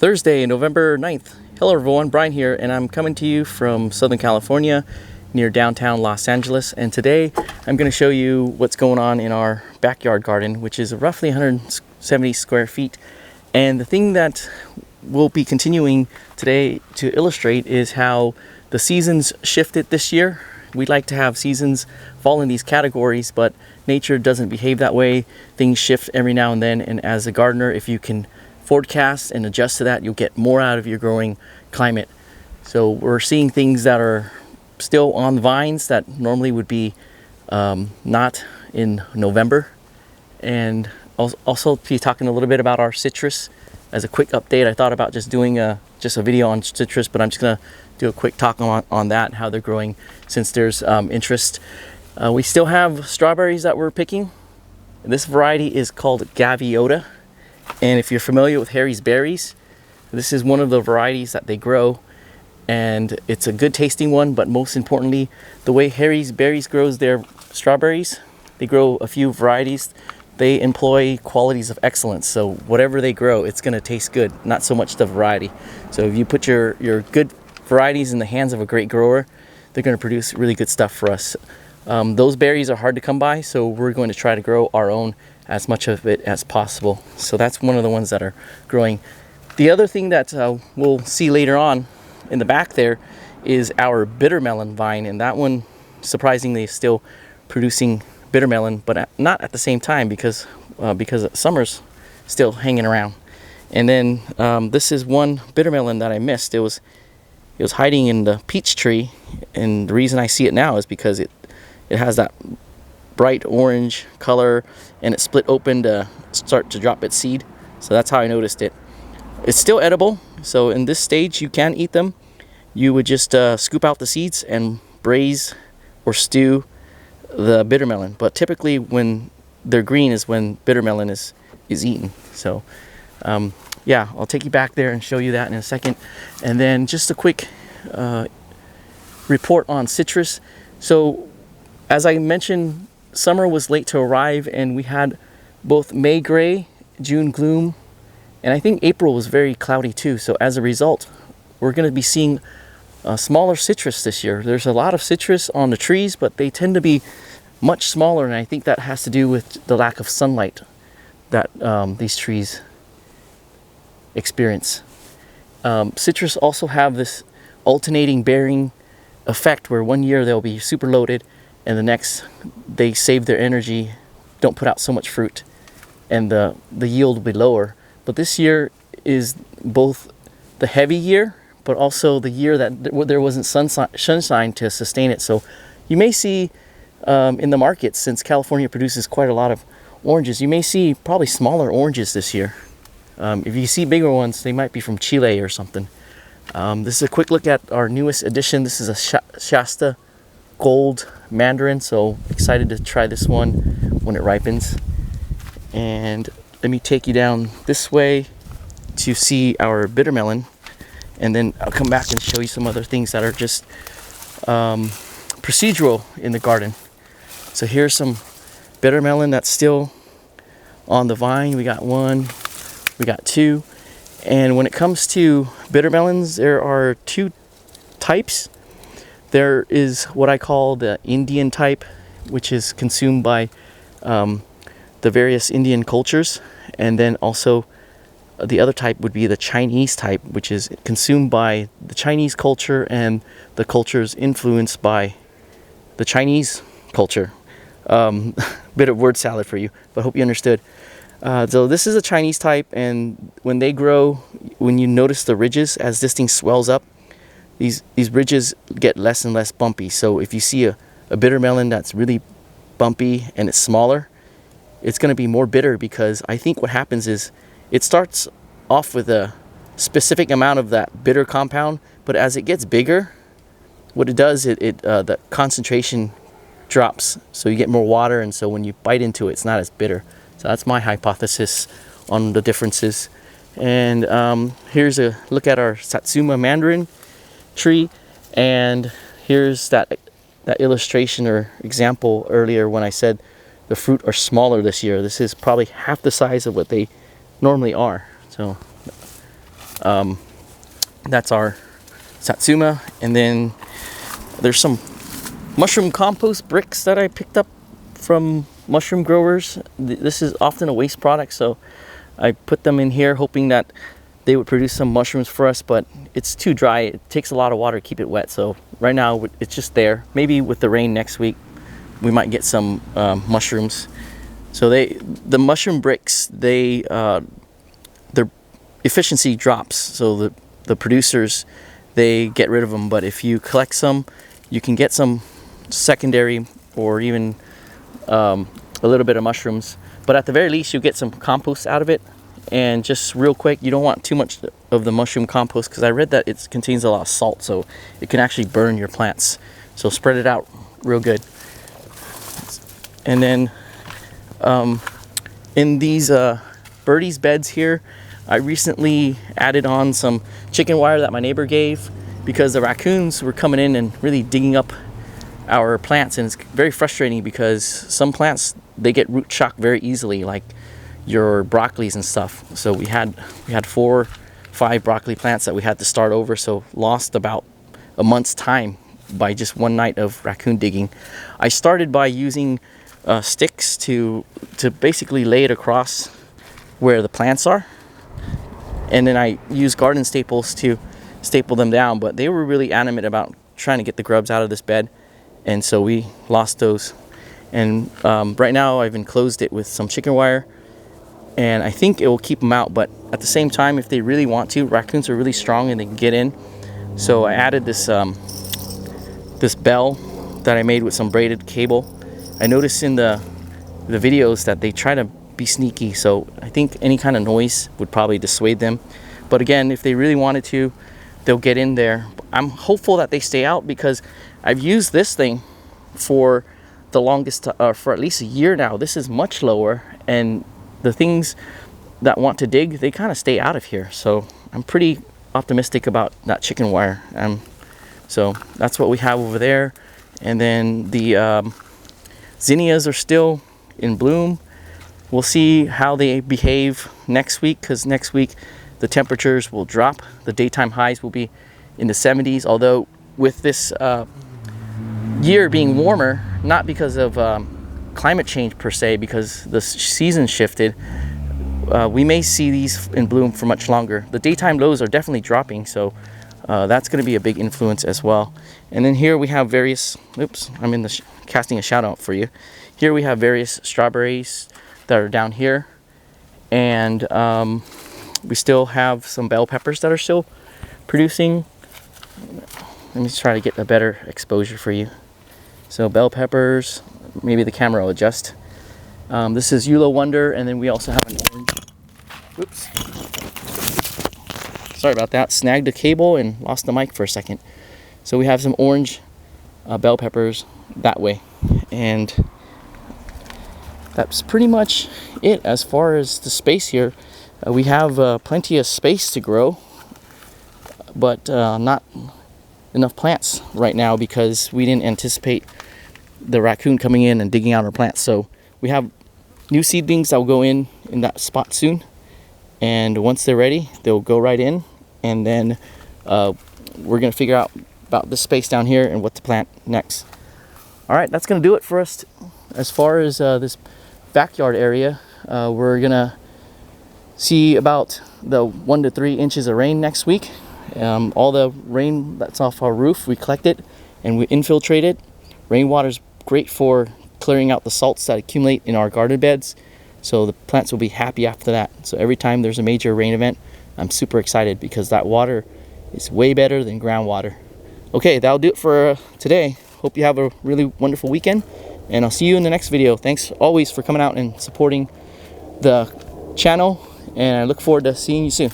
Thursday, November 9th. Hello everyone, Brian here, and I'm coming to you from Southern California near downtown Los Angeles. And today I'm going to show you what's going on in our backyard garden, which is roughly 170 square feet. And the thing that we'll be continuing today to illustrate is how the seasons shifted this year. We like to have seasons fall in these categories, but nature doesn't behave that way. Things shift every now and then, and as a gardener, if you can forecast and adjust to that, you'll get more out of your growing climate. So we're seeing things that are still on vines that normally would be not in November, and also be talking a little bit about our citrus. As a quick update, I thought about just doing a video on citrus, but I'm just gonna do a quick talk on that, how they're growing, since there's interest. We still have strawberries that we're picking. This variety is called Gaviota, and if you're familiar with Harry's berries, this is one of the varieties that they grow, and it's a good tasting one. But most importantly, the way Harry's berries grows their strawberries, they grow a few varieties. They employ qualities of excellence, so whatever they grow, it's going to taste good, not so much the variety. So if you put your good varieties in the hands of a great grower, they're going to produce really good stuff for us. Those berries are hard to come by, so we're going to try to grow our own, as much of it as possible. So that's one of the ones that are growing. The other thing that we'll see later on in the back there is our bitter melon vine, and that one surprisingly is still producing bitter melon, but not at the same time, because summer's still hanging around. And then this is one bitter melon that I missed. It was hiding in the peach tree, and the reason I see it now is because it has that bright orange color, and it split open to start to drop its seed. So that's how I noticed it. It's still edible, so in this stage you can eat them. You would just scoop out the seeds and braise or stew the bitter melon. But typically when they're green is when bitter melon is eaten. So yeah, I'll take you back there and show you that in a second. And then just a quick report on citrus. So as I mentioned, summer was late to arrive, and we had both May gray, June gloom, and I think April was very cloudy too. So as a result, we're going to be seeing smaller citrus this year. There's a lot of citrus on the trees, but they tend to be much smaller, and I think that has to do with the lack of sunlight that these trees experience. Citrus also have this alternating bearing effect, where one year they'll be super loaded, and the next they save their energy, don't put out so much fruit, and the yield will be lower. But this year is both the heavy year, but also the year that there wasn't sunshine to sustain it. So you may see in the market, since California produces quite a lot of oranges, you may see probably smaller oranges this year. If you see bigger ones, they might be from Chile or something. This is a quick look at our newest addition. This is a Shasta Gold Mandarin, so excited to try this one when it ripens. And let me take you down this way to see our bitter melon, and then I'll come back and show you some other things that are just procedural in the garden. So here's some bitter melon that's still on the vine. We got one, we got two. And when it comes to bitter melons, there are two types. There is what I call the Indian type, which is consumed by the various Indian cultures, and then also the other type would be the Chinese type, which is consumed by the Chinese culture and the cultures influenced by the Chinese culture. Bit of word salad for you, but hope you understood. So this is a Chinese type, and when they grow, when you notice the ridges as this thing swells up, these ridges get less and less bumpy. So if you see a bitter melon that's really bumpy and it's smaller, it's going to be more bitter, because I think what happens is it starts off with a specific amount of that bitter compound, but as it gets bigger, what it does, the concentration drops, so you get more water, and so when you bite into it, it's not as bitter. So that's my hypothesis on the differences. And here's a look at our Satsuma Mandarin tree, and here's that illustration or example earlier when I said the fruit are smaller this year. This is probably half the size of what they normally are. So That's our satsuma. And then there's some mushroom compost bricks that I picked up from mushroom growers. This is often a waste product, so I put them in here hoping that they would produce some mushrooms for us, but it's too dry. It takes a lot of water to keep it wet, so right now it's just there. Maybe with the rain next week we might get some mushrooms. So the mushroom bricks, their efficiency drops, so the producers, they get rid of them. But if you collect some, you can get some secondary or even a little bit of mushrooms. But at the very least, you get some compost out of it. And just real quick, you don't want too much of the mushroom compost, because I read that it contains a lot of salt, so it can actually burn your plants. So spread it out real good. And then in these birdies beds here, I recently added on some chicken wire that my neighbor gave, because the raccoons were coming in and really digging up our plants, and it's very frustrating because some plants, they get root shock very easily, like your broccolis and stuff. So we had 4 or 5 broccoli plants that we had to start over, so lost about a month's time by just one night of raccoon digging. I started by using sticks to basically lay it across where the plants are, and then I used garden staples to staple them down, but they were really adamant about trying to get the grubs out of this bed, and so we lost those. And right now I've enclosed it with some chicken wire, and I think it will keep them out. But at the same time, if they really want to, raccoons are really strong and they can get in. So I added this this bell that I made with some braided cable. I noticed in the videos that they try to be sneaky, so I think any kind of noise would probably dissuade them. But again, if they really wanted to, they'll get in there. I'm hopeful that they stay out, because I've used this thing for the longest, for at least a year now. This is much lower, and the things that want to dig, they kind of stay out of here. So I'm pretty optimistic about that chicken wire. So that's what we have over there. And then the zinnias are still in bloom. We'll see how they behave next week, because next week the temperatures will drop. The daytime highs will be in the 70s, although with this year being warmer, not because of climate change per se, because the season shifted, we may see these in bloom for much longer. The daytime lows are definitely dropping, so that's going to be a big influence as well. And then here we have various, oops, I'm in the casting a shout out for you. Here we have various strawberries that are down here, and we still have some bell peppers that are still producing. Let me try to get a better exposure for you. So bell peppers, maybe the camera will adjust. This is Eula Wonder, and then we also have an orange. Oops. Sorry about that. Snagged the cable and lost the mic for a second. So we have some orange bell peppers that way, and that's pretty much it as far as the space here. We have plenty of space to grow, but not enough plants right now, because we didn't anticipate the raccoon coming in and digging out our plants. So we have new seedlings that will go in that spot soon, and once they're ready, they'll go right in. And then we're gonna figure out about this space down here and what to plant next. All right, that's gonna do it for us as far as this backyard area. We're gonna see about the 1 to 3 inches of rain next week. All the rain that's off our roof, we collect it and we infiltrate it. Rainwater is great for clearing out the salts that accumulate in our garden beds, so the plants will be happy after that. So every time there's a major rain event, I'm super excited, because that water is way better than groundwater. Okay, that'll do it for today. Hope you have a really wonderful weekend, and I'll see you in the next video. Thanks always for coming out and supporting the channel, and I look forward to seeing you soon.